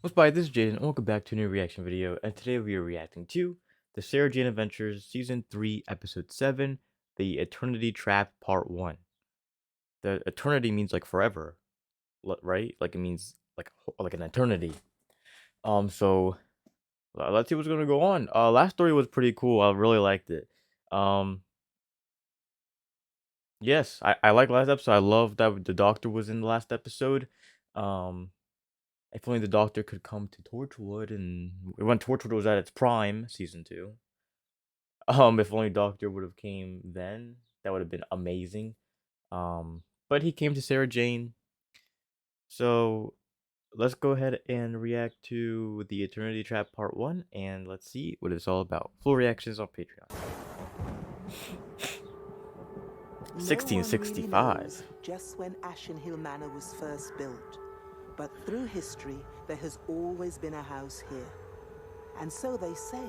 What's by this is Jaden, and welcome back to a new reaction video. And today we are reacting to the Sarah Jane Adventures Season 3, Episode 7, The Eternity Trap Part 1. The eternity means like forever, right? Like it means like an eternity. So let's see what's gonna go on. Last story was pretty cool. I really liked it. Um, yes, I like last episode. I love that the doctor was in the last episode. Um, If only the Doctor could come to Torchwood, and when Torchwood was at its prime, season 2. If only Doctor would have came then, that would have been amazing. But he came to Sarah Jane. So let's go ahead and react to the Eternity Trap Part 1, and let's see what it's all about. Full reactions on Patreon. No one really 1665. knows just when Ashen Hill Manor was first built, but through history there has always been a house here. And so they say,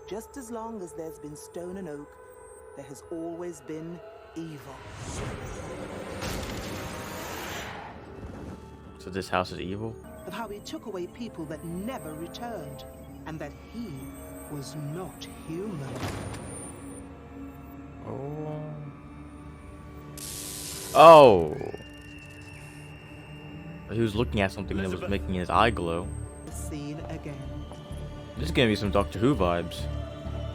just as long as there's been stone and oak, there has always been evil. So this house is evil? Of how he took away people that never returned, and that he was not human. Oh. He was looking at something that was making his eye glow. Seen again. This is gonna be some Doctor Who vibes.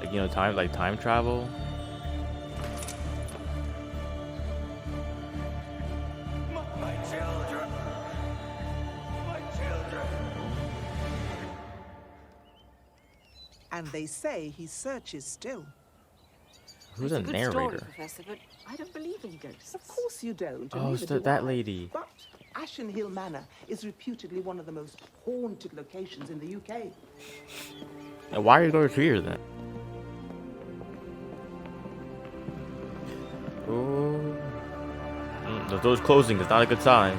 Like, you know, time travel. My children! My children! And they say he searches still. Who's It's a good narrator? story, Professor, but I don't believe in ghosts. Of course you don't. and Oh, neither it's do that I. lady. But Ashen Hill Manor is reputedly one of the most haunted locations in the UK. And why are you going here then? Oh. The door's closing. It's not a good sign.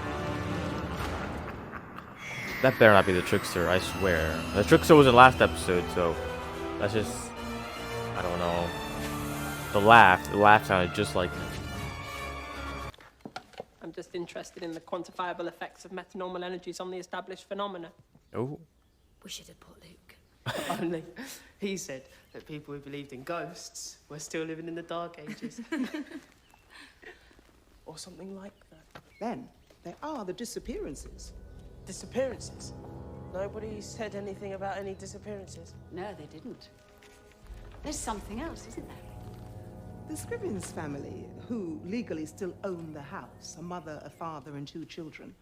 That better not be the trickster, I swear. The trickster was in last episode, so that's just, I don't know. The laugh sounded just like him. I'm just interested in the quantifiable effects of metanormal energies on the established phenomena. Oh. We should have put Luke. Only he said that people who believed in ghosts were still living in the Dark Ages. Or something like that. Then there are the disappearances. Disappearances? Nobody said anything about any disappearances. No, they didn't. There's something else, isn't there? The Scribbins family, who legally still own the house, a mother, a father, and 2 children,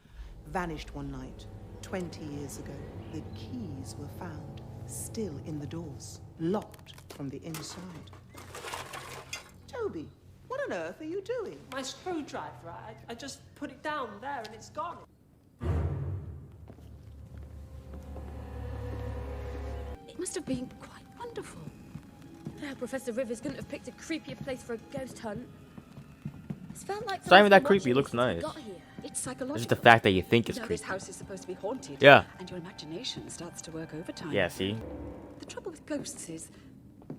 vanished one night 20 years ago. The keys were found still in the doors, locked from the inside. Toby, what on earth are you doing? My screwdriver, I just put it down there and it's gone. It must have been quite wonderful. Professor Rivers couldn't have picked a creepier place for a ghost hunt. It's felt like It's not even that creepy. It looks nice. It's psychological. It's just the fact that you think it's You know, creepy. this house is supposed to be haunted. Yeah. And your imagination starts to work overtime. Yeah, see? The trouble with ghosts is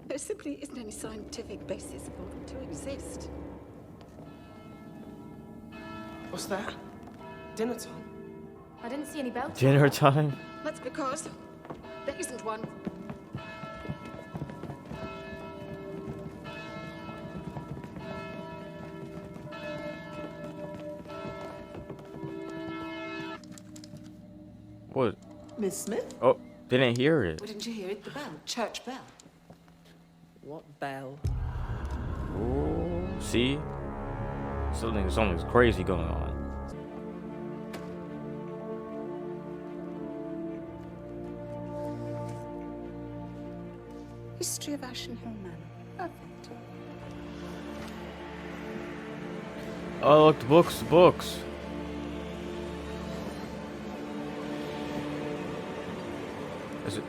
there simply isn't any scientific basis for them to exist. What's that? Dinner time? I didn't see any bells. Dinner time? That's because there isn't one. What? Miss Smith? Oh, didn't hear it. Well, didn't you hear it? The bell. Church bell. What bell? Oh, see? Something's crazy going on. History of Ashen Hill Manor. Perfect. Oh, look, the books. Is it?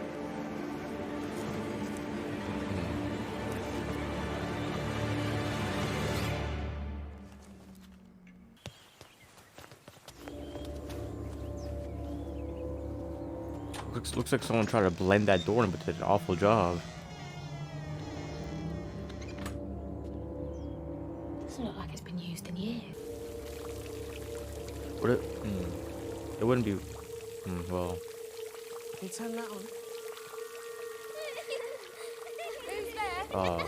Looks like someone tried to blend that door in, but did an awful job. Doesn't look like it's been used in years. Would it? It wouldn't be. Well, Can you turn that on? Who's there?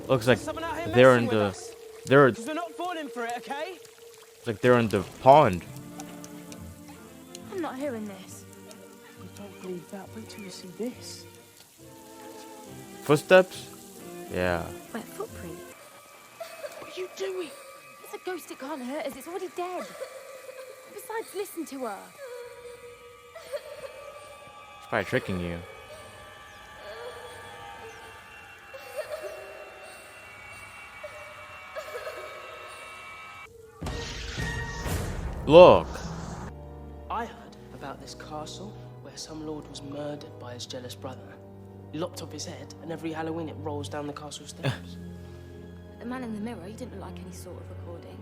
Looks like Someone out here they're in messing the with us. they're Because we're not falling for it, okay? it's like they're in the pond. I'm not hearing this. You don't believe that. Wait till you see this. Footsteps? Yeah. Wet footprint. What are you doing? It's a ghost, it can't hurt us. It's already dead. Besides, listen to her. It's probably tricking you. Look. I heard about this castle where some lord was murdered by his jealous brother. He lopped off his head, and every Halloween it rolls down the castle steps. The man in the mirror, he didn't look like any sort of recording.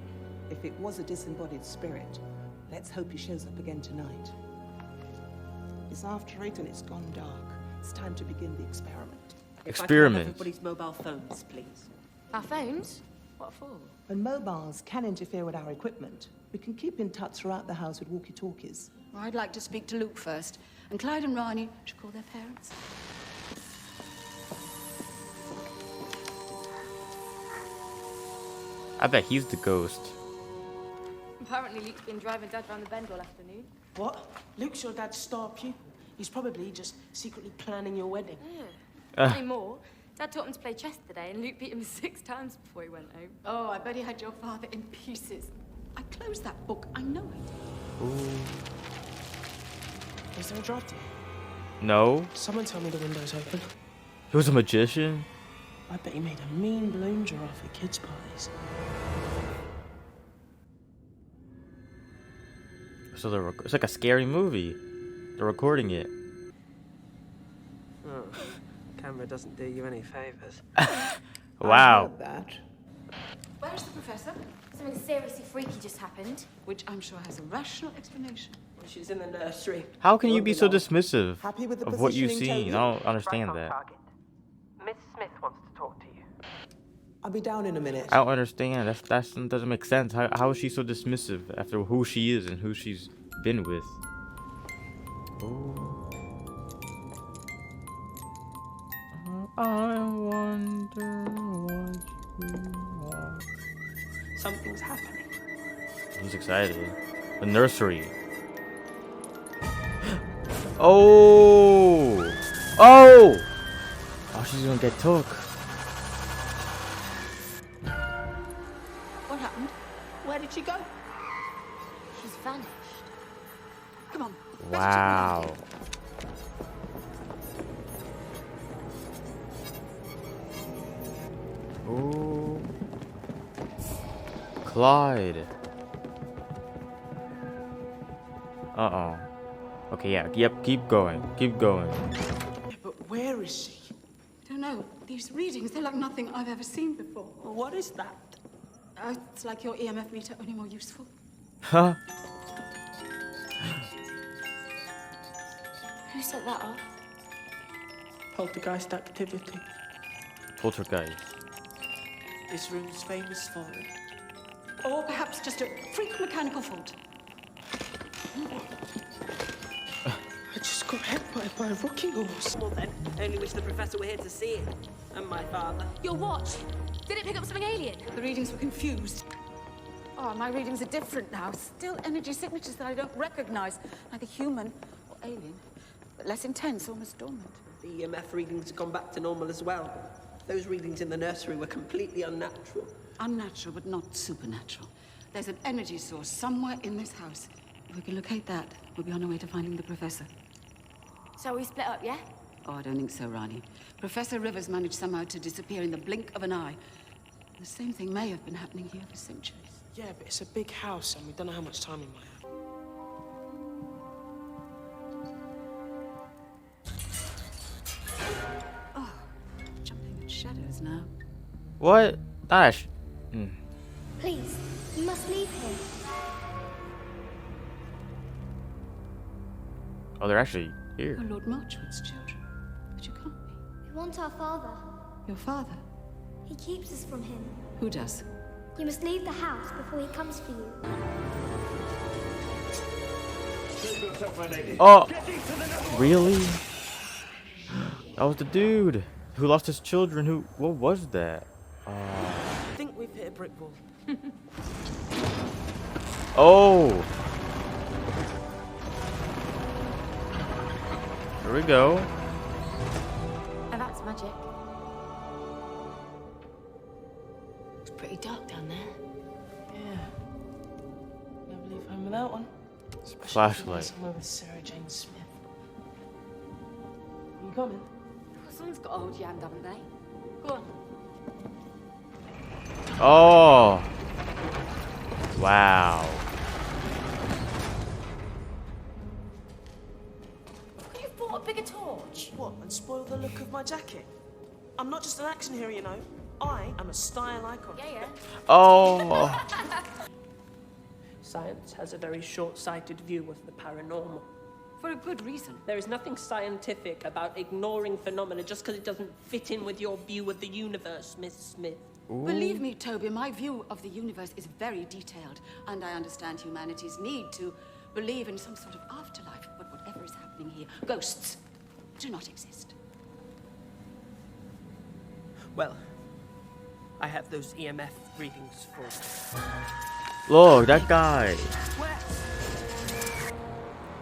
If it was a disembodied spirit, let's hope he shows up again tonight. It's after 8 and it's gone dark. It's time to begin the experiment. Experiment. Everybody's mobile phones, please. Our phones? What for? When mobiles can interfere with our equipment, we can keep in touch throughout the house with walkie-talkies. I'd like to speak to Luke first, and Clyde and Rani should call their parents. I bet he's the ghost. Apparently Luke's been driving Dad around the bend all afternoon. What? Luke's your dad's star pupil. He's probably just secretly planning your wedding. Not anymore. Dad taught him to play chess today, and Luke beat him 6 times before he went home. Oh, I bet he had your father in pieces. I closed that book. I know I did. Is there a draft? No. Someone tell me the window's open. He was a magician. I bet he made a mean balloon giraffe at kids' parties. So it's like a scary movie. They're recording it. Oh, camera doesn't do you any favors. Wow. I heard that. Where's the professor? Something seriously freaky just happened. Which I'm sure has a rational explanation. She's in the nursery. How can you be so dismissive Happy with the of what you've positioning, seen? Toby? I don't understand that. Miss Smith wants to talk to you. I'll be down in a minute. I don't understand. That doesn't make sense. How is she so dismissive after who she is and who she's been with? Oh. I wonder what you are. Something's happening. He's excited. The nursery. Oh! Oh! Oh, she's gonna get took. What happened? Where did she go? She's vanished. Come on. Wow. Oh. Clyde. Uh-oh. Okay, yeah. Yep, keep going. Keep going. Yeah, but where is she? Don't know. These readings, they're like nothing I've ever seen before. Well, what is that? It's like your EMF meter, only more useful. Huh? Who set that off? Poltergeist activity. Poltergeist. This room's famous for it. Or perhaps just a freak mechanical fault. I just got hit by a rocking horse. Well then, only wish the professor were here to see it. And my father. Your watch. Did it pick up something alien? The readings were confused. Oh, my readings are different now. Still energy signatures that I don't recognize. Neither human or alien, but less intense, almost dormant. The EMF readings have gone back to normal as well. Those readings in the nursery were completely unnatural. Unnatural, but not supernatural. There's an energy source somewhere in this house. If we can locate that, we'll be on our way to finding the professor. So we split up, yeah? Oh, I don't think so, Rani. Professor Rivers managed somehow to disappear in the blink of an eye. The same thing may have been happening here for centuries. Yeah, but it's a big house and we don't know how much time we might have. Oh, jumping at shadows now. What? Ash. Please, you must leave him. Oh, they're actually here. You're Lord Marchwood's children, but you can't be. We want our father. Your father? He keeps us from him. Who does? You must leave the house before he comes for you. Oh, really? That was the dude who lost his children. Who? What was that? I think we've hit a brick wall. Oh. Here we go. And that's magic. It's pretty dark down there. Yeah. Never leave home without one. Especially Flashlight. somewhere with Sarah Jane Smith. You coming? Well, someone's got to hold your hand, haven't they? Go on. Oh. Wow. Could you have brought a bigger torch? What, and spoil the look of my jacket? I'm not just an action hero, you know. I am a style icon. Yeah. Oh. Science has a very short-sighted view of the paranormal. For a good reason. There is nothing scientific about ignoring phenomena just because it doesn't fit in with your view of the universe, Miss Smith. Believe me, Toby, my view of the universe is very detailed, and I understand humanity's need to believe in some sort of afterlife, but whatever is happening here, ghosts do not exist. Well, I have those EMF readings for Look, that guy.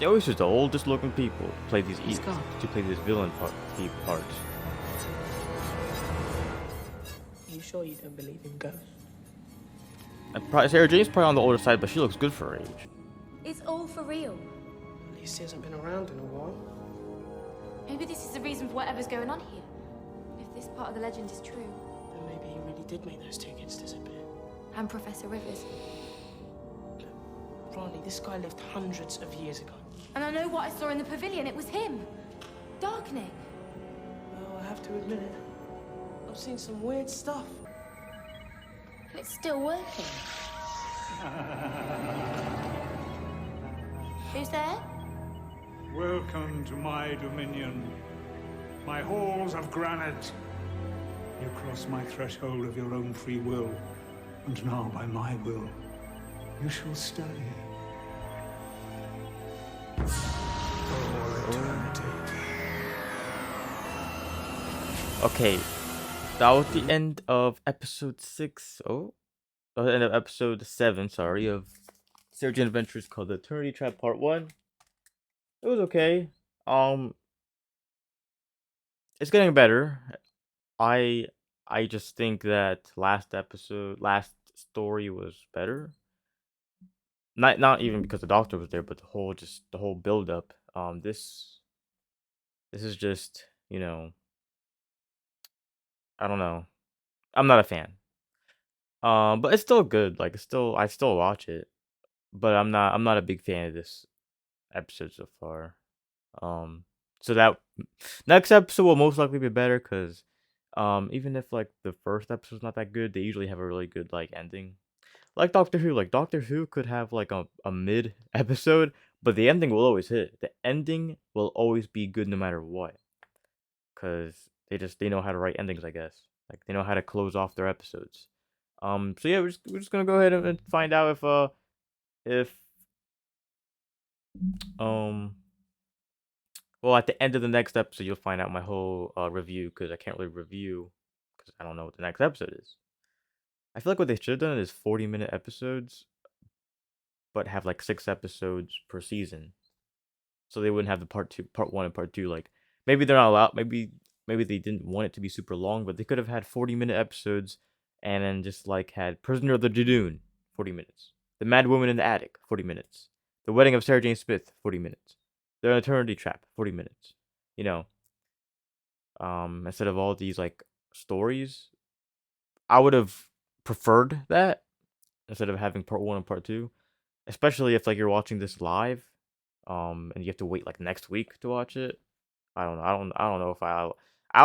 They always just the oldest looking people to play these villain parts. You sure you don't believe in ghosts? And Sarah Jane's probably on the older side, but she looks good for her age. It's all for real. At least he hasn't been around in a while. Maybe this is the reason for whatever's going on here. If this part of the legend is true. Then maybe he really did make those two kids disappear. And Professor Rivers. Ronnie, this guy lived hundreds of years ago. And I know what I saw in the pavilion. It was him. Darkening. Well, I have to admit it. I've seen some weird stuff. And it's still working. Who's there? Welcome to my dominion, my halls of granite. You cross my threshold of your own free will, and now by my will, you shall stay. For eternity. Okay, that was the end of episode 6. Oh, the end of episode 7. Sorry, of Sarah Jane Adventures called The Eternity Trap Part 1. It was okay. It's getting better. I just think that last story was better. Not even because the doctor was there, but the whole build up. This is just, you know, I don't know. I'm not a fan. But it's still good. Like I still watch it. But I'm not a big fan of this episode so far. So that next episode will most likely be better because even if like the first episode's not that good, they usually have a really good like ending. Like Doctor Who. Like Doctor Who could have like a mid episode, but the ending will always hit. The ending will always be good no matter what. Cause they know how to write endings, I guess. Like they know how to close off their episodes. So yeah, we're just gonna go ahead and find out if well, at the end of the next episode you'll find out my whole review, because I can't really review because I don't know what the next episode is. I feel like what they should have done is 40-minute episodes, but have like 6 episodes per season, so they wouldn't have the part 1 and part 2. Like maybe they're not allowed. Maybe they didn't want it to be super long, but they could have had 40-minute episodes, and then just like had Prisoner of the Judoon 40 minutes, The Mad Woman in the Attic 40 minutes, The Wedding of Sarah Jane Smith 40 minutes, The Eternity Trap 40 minutes. You know, instead of all these like stories, I would have preferred that instead of having part 1 and part 2, especially if like you're watching this live, and you have to wait like next week to watch it. I don't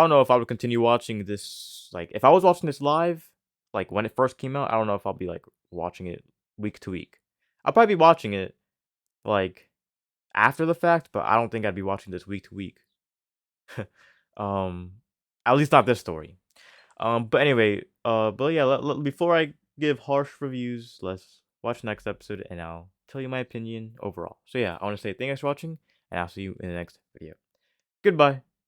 know if I would continue watching this. Like if I was watching this live, like when it first came out, I don't know if I'll be like watching it week to week. I'll probably be watching it like after the fact, but I don't think I'd be watching this week to week. At least not this story. But anyway, but yeah, before I give harsh reviews, let's watch the next episode, and I'll tell you my opinion overall. So yeah, I want to say thank you guys for watching, and I'll see you in the next video. Goodbye.